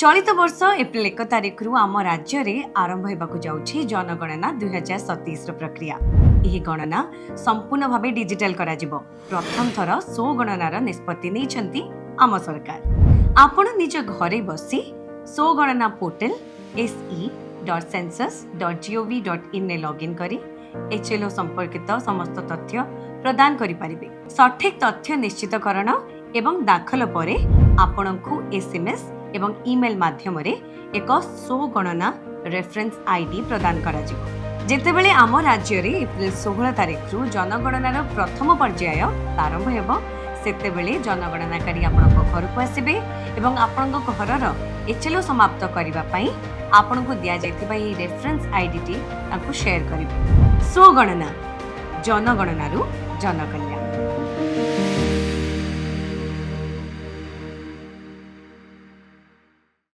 चलित वर्ष एप्रिल 1 तारिख रु आम राज्य में आरंभ होगा जाऊँगी जनगणना 2027 प्रक्रिया। यह गणना संपूर्ण भाव डिजिटल प्रथम थर स्व गणनार निष्पत्ति नहीं आम सरकार। आपण निज घरे बसी स्व गणना पोर्टल se.census.gov.in ने लॉगिन करी HLO संपर्कित समस्त तथ्य प्रदान करि परिबे। सठिक तथ्य निश्चितकरण एवं दाखल परे आपणको SMS एवं ईमेल माध्यम रे एक स्व गणना रेफरेंस आईडी प्रदान करा जिवो। जेतेबेले आम राज्य रे एप्रिल 16 तारिख रु जनगणनार प्रथम पर्याय आरंभ हेबो सेतेबेले जनगणनाकारी आपणको घरको आसीबे एवं आपणको घरर HLO समाप्त करिबा पई आपणको दिया जायतिबा ई रेफरेंस आईडी टी ताकू शेयर करिबे। स्व गणना जनगणनारु जनकल्याण।